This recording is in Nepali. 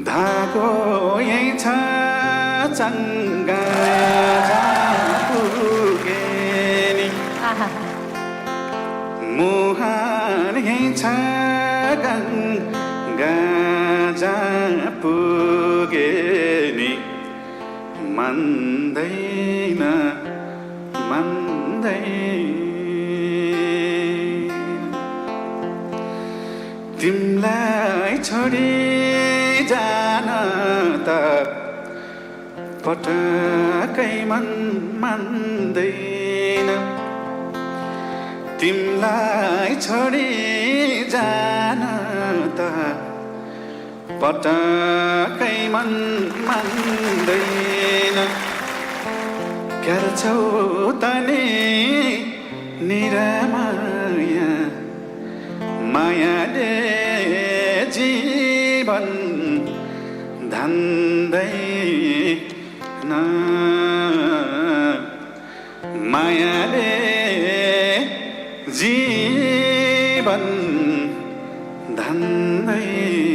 धागो यही छ चङ्गा पुगे नि मुहान यही छ गङ्गा पुगे नि मान्दैन तिमलाई छोडी जान त पटकै मन मान्दैन तिमलाई छोडी जान त पटकै मन मान्दैन गर्छौ तनी निरामाया मायाले जीवन धान्दैन मायाले जीवन धान्दैन